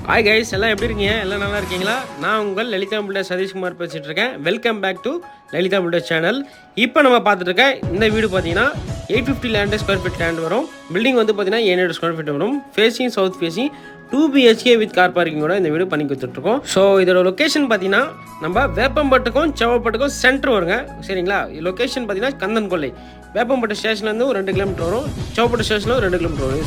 Hi guys, எல்லாம் எப்படி இருக்கீங்க? எல்லாம் நல்லா இருக்கீங்களா? நான் உங்கள் லலிதா பில்டர்ஸ் சதீஷ்குமார் பேசிகிட்டு இருக்கேன். Welcome back to Lalitha builders channel. இப்போ நம்ம பார்த்துட்டு இருக்க இந்த வீடு பார்த்தீங்கன்னா 850 லேண்ட் ஸ்கொயர் ஃபீட் லேண்ட் வரும். பில்டிங் வந்து பார்த்தீங்கன்னா 700 ஸ்கொயர் ஃபீட் வரும். Facing south facing 2 BHK with car பார்க்கிங்கோட இந்த வீடு பண்ணி கொடுத்துட்ருக்கோம். ஸோ இதோட லொக்கேஷன் பார்த்தீங்கன்னா நம்ம வேப்பம்பட்டுக்கும் செவப்பட்டுக்கும் சென்டர் வருங்க. சரிங்களா? லொக்கேஷன் பார்த்தீங்கன்னா கந்தன்கொல்லை. வேப்பம்பட்டு ஸ்டேஷன்லேருந்து ஒரு 2 கிலோமீட்டர் வரும். செவப்பட்டு ஸ்டேஷனில் ஒரு 2 கிலோமீட்டர் வரும்.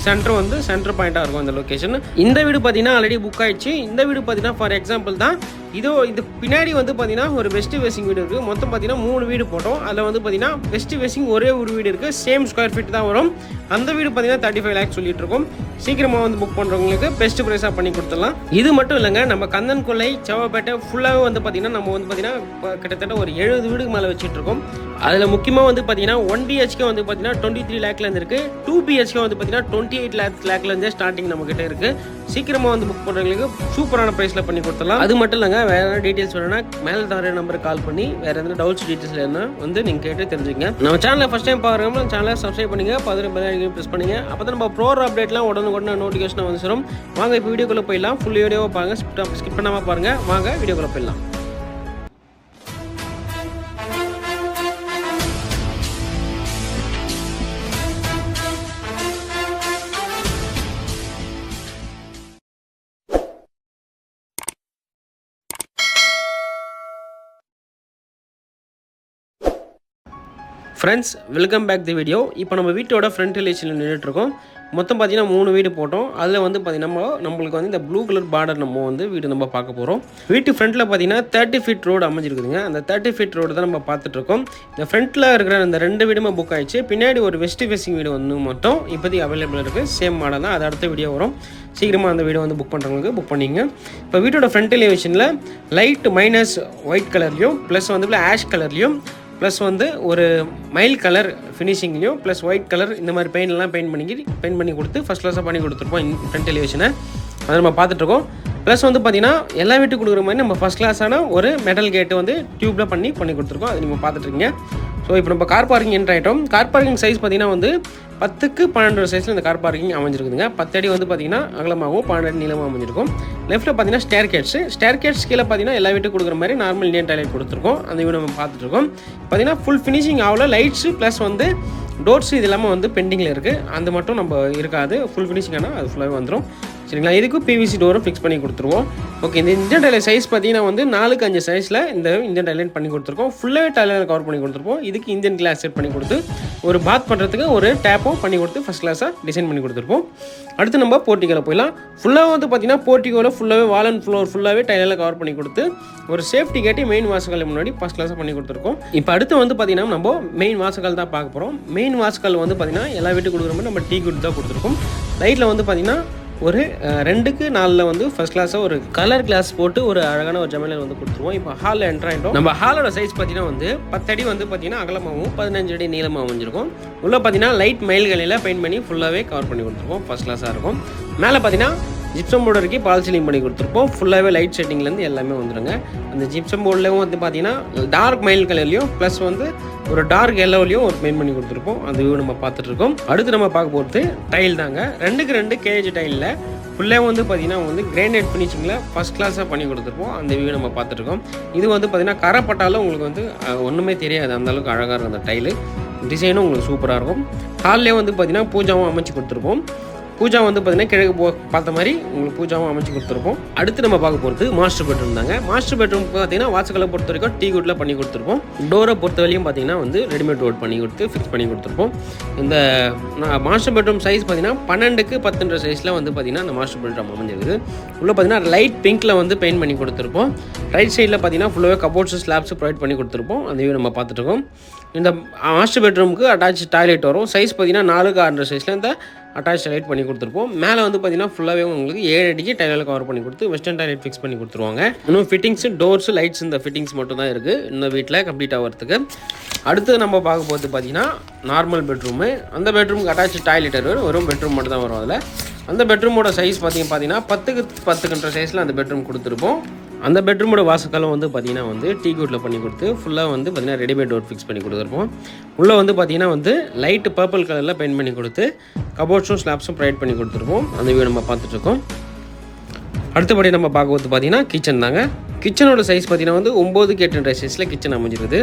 சென்டர் பாயிண்ட்டாக இருக்கும் அந்த லொக்கேஷன். இந்த வீடு பார்த்தீங்கன்னா ஆல்ரெடி புக் ஆயிடுச்சு. இந்த வீடு பார்த்தீங்கன்னா ஃபார் எக்ஸாம்பிள் தான் இது பின்னாடி வந்து பார்த்தீங்கன்னா ஒரு வெஸ்ட் ஃபேசிங் வீடு இருக்குது. மொத்தம் பார்த்தீங்கன்னா 3 வீடு போட்டோம். அதில் வந்து பார்த்தீங்கன்னா வெஸ்ட் ஃபேசிங் ஒரே ஒரு வீடு இருக்குது. சேம் ஸ்கொயர் ஃபீட் தான் வரும். அந்த வீடு பார்த்தீங்கன்னா 35 lakhs சொல்லிட்டு இருக்கோம். சீக்கிரமாக வந்து புக் பண்ணுறவங்களுக்கு பெஸ்ட் ப்ரைஸாக பண்ணி கொடுத்துடலாம். இது மட்டும் இல்லைங்க, நம்ம கந்தன்கொல்லை செவப்பேட்டை ஃபுல்லாகவே வந்து பார்த்தீங்கன்னா நம்ம வந்து பார்த்தீங்கன்னா கிட்டத்தட்ட ஒரு 70 வீடுக்கு மேலே வச்சுட்டு இருக்கோம். அதில் முக்கியமாக வந்து பார்த்தீங்கன்னா 1 BHK வந்து பார்த்தீங்கன்னா 23 lakhலேருந்து இருக்குது. 2 BHK வந்து பார்த்தீங்கன்னா 28 lakhலேருந்தே ஸ்டார்டிங் நம்மக்கிட்ட இருக்குது. சீக்கிரமாக வந்து புக் பண்ணுறவங்களுக்கு சூப்பரான ப்ரைஸில் பண்ணி கொடுத்துடலாம். அது மட்டும் இல்லைங்க, வேறு ஏதாவது டீட்டெயில்ஸ் வேணும்னா மேலே தர நம்பருக்கு கால் பண்ணி வேறு எந்த டவுட்ஸ் டீட்டெயில்ஸ் வேணும்னா வந்து நீங்கள் கேட்டு தெரிஞ்சுங்க. நம்ம சேனலை ஃபஸ்ட் டைம் பாருங்க, நம்ம சேனலை சப்ஸ்கிரைப் பண்ணுங்க, ப்ரெஸ் பண்ணுங்க. அப்போ தான் நம்ம ப்ரோர் அப்டேட்லாம் உடனே நோட்டிஃபிகேஷன் வந்து வரும். வாங்க இப்போ வீடியோக்குள்ளே போயிடலாம். ஃபுல் வீடியோவை பாருங்க, ஸ்கிப் பண்ணாமல் பாருங்கள். வாங்க வீடியோக்குள்ளே போயிடலாம். Friends, welcome back the video. இப்போ நம்ம வீட்டோட ஃப்ரண்ட் எலிவேஷனில் நின்றுட்டுருக்கோம். மொத்தம் பார்த்தீங்கன்னா 3 வீடு போட்டோம். அதில் வந்து பார்த்தீங்கன்னா நம்மளுக்கு வந்து இந்த ப்ளூ கலர் பார்டர் வந்து வீடு நம்ம பார்க்க போகிறோம். வீட்டு ஃப்ரண்ட்டில் பார்த்தீங்கன்னா 30 feet ரோடு அமைஞ்சிருக்குதுங்க. அந்த 30 feet ரோடு தான் நம்ம பார்த்துட்ருக்கோம். இந்த ஃப்ரண்ட்டில் இருக்கிற அந்த 2 வீடுமே புக் ஆகிடுச்சு. பின்னாடி ஒரு வெஸ்ட் ஃபேசிங் வீடு வந்து மட்டும் இப்போதைக்கு அவைலபிள் இருக்குது. சேம் மாடல் தான். அது அடுத்த வீடியோ வரும். சீக்கிரமாக அந்த வீடியோ வந்து புக் பண்ணுறவங்களுக்கு புக் பண்ணிங்க. இப்போ வீட்டோட ஃப்ரண்ட் எலிவேஷனில் லைட் மைனஸ் ஒயிட் கலர்லையும் ப்ளஸ் வந்து ஆஷ் கலர்லையும் ப்ளஸ் வந்து ஒரு மைல் கலர் ஃபினிஷிங்லையும் ப்ளஸ் ஒயிட் கலர் இந்த மாதிரி பெயிண்ட் பண்ணி கொடுத்து ஃபஸ்ட் கிளாஸாக பண்ணி கொடுத்துருப்போம் ஃப்ரண்ட் எலிவேஷனை. அதை நம்ம பார்த்துட்ருக்கோம். ப்ளஸ் வந்து பார்த்திங்கன்னா எல்லா வீட்டுக்கு கொடுக்குற மாதிரி நம்ம ஃபஸ்ட் கிளாஸான ஒரு மெட்டல் கேட்டு வந்து டியூப்பில் பண்ணி கொடுத்துருக்கோம். அது நீங்கள் பார்த்துட்ருக்கீங்க. ஸோ இப்போ நம்ம கார் பார்க்கிங் என்ட்ரு ஆகிட்டோம். கார் பார்க்கிங் சைஸ் பார்த்திங்கன்னா வந்து 10க்கு 12 சைஸில் இந்த கார் பார்க்கிங் அமைஞ்சிருக்குதுங்க. 10 அடி வந்து பார்த்திங்கன்னா அகலமாகவும் 12 அடி நீளமாக அமைஞ்சிருக்கும். லெஃப்ட்டில் பார்த்தீங்கன்னா ஸ்டேர் கேட்ஸ் கீழே பார்த்தீங்கன்னா எல்லா வீட்டுக்கு கொடுக்குற மாதிரி நார்மல் இந்தியன் டாய்லெட் கொடுத்துருக்கோம். அந்த வீடு நம்ம பார்த்துட்ருக்கோம். பார்த்தீங்கன்னா ஃபுல் ஃபினிஷிங் ஆகல. லைட்ஸு ப்ளஸ் வந்து டோர்ஸு இது எல்லாமே வந்து பெண்டிங்கில் இருக்குது. அது மட்டும் நம்ம இருக்காது. ஃபுல் ஃபினிஷிங் ஆனால் அது ஃபுல்லாகவே வந்துடும். சரிங்களா? இதுக்கும் PVC டோரும் ஃபிக்ஸ் பண்ணி கொடுத்துருவோம். ஓகே, இந்த இந்தியன் டாய்லெட் சைஸ் பார்த்தீங்கன்னா வந்து 4க்கு 5 சைஸில் இந்த இந்தியன் டாய்லெட் பண்ணி கொடுத்துருக்கோம். ஃபுல்லாகவே டாய்லெட் கவர் பண்ணி கொடுத்துருப்போம். இதுக்கு இந்தியன் கிளாஸ் செட் பண்ணி கொடுத்து ஒரு பாத் பண்ணுறதுக்கு ஒரு டேப்பும் பண்ணி கொடுத்து ஃபஸ்ட் கிளாஸாக டிசைன் பண்ணி கொடுத்துருப்போம். அடுத்து நம்ம போர்ட்டிகோவில் போயிடலாம். ஃபுல்லாக வந்து பார்த்தீங்கன்னா போர்ட்டிகோவில் ஃபுல்லாகவே வால் அண்ட் ஃப்ளோர் ஃபுல்லாகவே டைலில் கவர் பண்ணி கொடுத்து ஒரு சேஃப்டி கேட்டி மெயின் வாசக்கால் முன்னாடி ஃபஸ்ட் கிளாஸாக பண்ணி கொடுத்துருக்கோம். இப்போ அடுத்து வந்து பார்த்தீங்கன்னா நம்ம மெயின் வாசக்கால் தான் பார்க்க போகிறோம். மெயின் வாசக்கால் வந்து பார்த்தீங்கன்னா எல்லா வீட்டுக்கு கொடுக்குற மாதிரி நம்ம டீ குட் தான் கொடுத்துருக்கோம். லைட்டில் வந்து பார்த்தீங்கன்னா ஒரு 2க்கு 4 வந்து ஃபஸ்ட் கிளாஸாக ஒரு கலர் கிளாஸ் போட்டு ஒரு அழகான ஒரு ஜமேலர் வந்து கொடுத்துருவோம். இப்போ ஹாலில் என்ட்ரு ஆகிட்டோம். நம்ம ஹாலோட சைஸ் பார்த்தீங்கன்னா வந்து 10 அடி வந்து பார்த்தீங்கன்னா அகலமாகவும் 15 அடி நீளமாக அமைஞ்சிருக்கும். உள்ளே பார்த்தீங்கன்னா லைட் மைல்களில் பெயிண்ட் பண்ணி ஃபுல்லாகவே கவர் பண்ணி கொடுத்துருப்போம். ஃபஸ்ட் கிளாஸாக இருக்கும். மேலே பார்த்தீங்கன்னா ஜிப்சம் போர்டு வரைக்கும் பால் சீலிங் பண்ணி கொடுத்துருப்போம். ஃபுல்லாகவே லைட் செட்டிங்லேருந்து எல்லாமே வந்துடுங்க. அந்த ஜிப்சம் போர்ட்லேயும் வந்து பார்த்தீங்கன்னா டார்க் மைல் கலர்லையும் ப்ளஸ் வந்து ஒரு டார்க் எல்லோலையும் ஒரு பெயிண்ட் பண்ணி கொடுத்துருப்போம். அந்த வியூ நம்ம பார்த்துட்ருக்கோம். அடுத்து நம்ம பார்க்க போகிறது டைல் தாங்க. 2க்கு 2 கேஜ் டைலில் ஃபுல்லாக வந்து பார்த்தீங்கன்னா வந்து கிரானைட் ஃபினிஷிங்கில் ஃபஸ்ட் கிளாஸாக பண்ணி கொடுத்துருப்போம். அந்த வியூ நம்ம பார்த்துட்ருக்கோம். இது வந்து பார்த்தீங்கன்னா கரைப்பட்டாலும் உங்களுக்கு வந்து ஒன்றுமே தெரியாது. அந்தளவுக்கு அழகாக இருக்கும் அந்த டைலு. டிசைனும் உங்களுக்கு சூப்பராக இருக்கும். ஹால்லேயே வந்து பார்த்தீங்கன்னா பூஜாவும் அமைச்சு கொடுத்துருப்போம். பூஜா வந்து பார்த்தீங்கன்னா கிழக்கு பார்த்த மாதிரி உங்களுக்கு பூஜாவும் அமைச்சு கொடுத்துருப்போம். அடுத்து நம்ம பார்க்க போகிறது மாஸ்டர் பெட்ரூம் தாங்க. மாஸ்டர் பெட்ரூம் பார்த்தீங்கன்னா வாசக்கலை பொறுத்த வரைக்கும் டீ குட்டில் பண்ணி கொடுத்துருப்போம். டோரை பொறுத்த வரையும் பார்த்தீங்கன்னா வந்து ரெடிமேட் டோர் பண்ணி கொடுத்து ஃபிக்ஸ் பண்ணி கொடுத்துருப்போம். இந்த மாஸ்டர் பெட்ரூம் சைஸ் பார்த்தீங்கன்னா 12க்கு 10 சைஸில் வந்து பார்த்தீங்கன்னா அந்த மாஸ்டர் பெட்ரூம் அமைஞ்சிருக்குது. உள்ளே பார்த்தீங்கன்னா லைட் பிங்க்கில் வந்து பெயிண்ட் பண்ணி கொடுத்துருப்போம். ரைட் சைடில் பார்த்தீங்கன்னா ஃபுல்லாகவே கபோர்ட்ஸு ஸ்லாப்ஸு ப்ரொவைட் பண்ணி கொடுத்துருப்போம். அந்த வியூ நம்ம பார்த்துட்ருக்கோம். இந்த மாஸ்டர் பெட்ரூமுக்கு அட்டாச் டாய்லெட் வரும். சைஸ் பார்த்தீங்கன்னா 4க்கு 6 சைஸில் இந்த அட்டாச் டாய்லெட் பண்ணி கொடுத்துருப்போம். மேலே வந்து பார்த்தீங்கன்னா ஃபுல்லாகவே உங்களுக்கு 7 அடிக்கு டைலில் கவர் பண்ணி கொடுத்து வெஸ்டர்ன் டாய்லெட் ஃபிக்ஸ் பண்ணி கொடுத்துருவாங்க. இன்னும் ஃபிட்டிங்ஸு டோர்ஸு லைட்ஸ் இந்த ஃபிட்டிங்ஸ் மட்டும் தான் இருக்குது இந்த வீட்டில் கம்ப்ளீட் ஆகிறதுக்கு. அடுத்து நம்ம பார்க்க போகிறது பார்த்தீங்கன்னா நார்மல் பெட்ரூமு. அந்த பெட்ரூமுக்கு அட்டாச் டாய்லெட் வரும். வெறும் பெட்ரூம் மட்டும் தான் வரும். அதில் அந்த பெட்ரூமோட சைஸ் பார்த்தீங்கன்னா 10க்கு 10 சைஸில் அந்த பெட்ரூம் கொடுத்துருப்போம். அந்த பெட்ரூமோட வாசக்காலம் வந்து பார்த்தீங்கன்னா வந்து டீ குட்டில் பண்ணி கொடுத்து ஃபுல்லாக வந்து பார்த்தீங்கன்னா ரெடிமேட் டோர் ஃபிக்ஸ் பண்ணி கொடுத்துருப்போம். உள்ளே வந்து பார்த்தீங்கன்னா வந்து லைட்டு பர்பிள் கலரில் பெயிண்ட் பண்ணி கொடுத்து கபோர்ட்ஸும் ஸ்லாப்ஸும் ப்ரொவைட் பண்ணி கொடுத்துருப்போம். அந்த வியூ நம்ம பார்த்துட்ருக்கோம். அடுத்தபடி நம்ம பார்க்கும்போது பார்த்தீங்கன்னா கிச்சன் தாங்க. கிச்சனோட சைஸ் பார்த்தீங்கன்னா வந்து 9க்கு 8 சைஸில் கிச்சன் அமைஞ்சிருக்குது.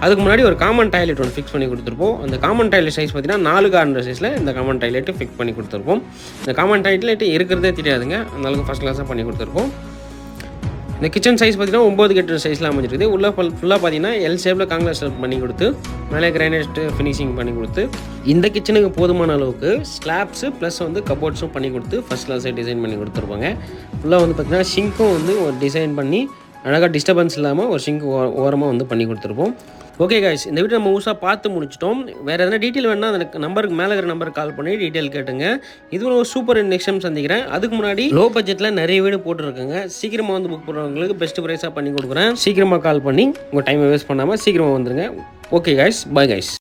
அதுக்கு முன்னாடி ஒரு காமன் டாய்லெட் ஒன்று ஃபிக்ஸ் பண்ணி கொடுத்துருப்போம். அந்த காமன் டாய்லெட் சைஸ் பார்த்தீங்கன்னா 4க்கு 6 சைஸில் இந்த காமன் டாய்லெட்டு ஃபிக்ஸ் பண்ணி கொடுத்துருப்போம். இந்த காமன் டாய்லெட் இருக்கிறதே தெரியாதுங்க, அந்தளவுக்கு ஃபஸ்ட் கிளாஸாக பண்ணி கொடுத்துருப்போம். இந்த கிச்சன் சைஸ் பார்த்தீங்கன்னா 9க்கு 8 சைஸில் அமைஞ்சிருக்குது. உள்ள ஃபுல்லாக பார்த்தீங்கன்னா எல் ஷேப்பில் காங்கிரஸ் ஸ்லாப் பண்ணி கொடுத்து மேலே கிரானைட் ஃபினிஷிங் பண்ணி கொடுத்து இந்த கிச்சனுக்கு போதுமான அளவுக்கு ஸ்லாப்ஸு ப்ளஸ் வந்து கபோர்ட்ஸும் பண்ணி கொடுத்து ஃபஸ்ட் கிளாஸாக டிசைன் பண்ணி கொடுத்துருப்பாங்க. ஃபுல்லாக வந்து பார்த்திங்கன்னா ஷிங்க்கும் வந்து ஒரு டிசைன் பண்ணி அழகாக டிஸ்டர்பன்ஸ் இல்லாமல் ஒரு ஷிங்க் ஓரமாக வந்து பண்ணி கொடுத்துருப்போம். ஓகே கைஸ், இந்த வீடியோ நம்ம ஊசாக பார்த்து முடிச்சிட்டோம். வேறு எதனா டீட்டெயில் வேணுன்னா அந்த நம்பருக்கு மேலே இருக்கிற நம்பருக்கு கால் பண்ணி டீட்டெயில் கேட்டுங்க. இது ஒரு சூப்பர் நெக்ஸ்ட் டைம் சந்திக்கிறேன். அதுக்கு முன்னாடி லோ பட்ஜெட்டில் நிறைய வீடு போட்டுருக்குங்க. சீக்கிரமாக வந்து புக் பண்ணுறவங்களுக்கு பெஸ்ட் ப்ரைஸாக பண்ணி கொடுக்குறேன். சீக்கிரமாக கால் பண்ணி உங்கள் டைமை வேஸ்ட் பண்ணாமல் சீக்கிரமாக வந்துடுங்க. Okay guys, bye guys.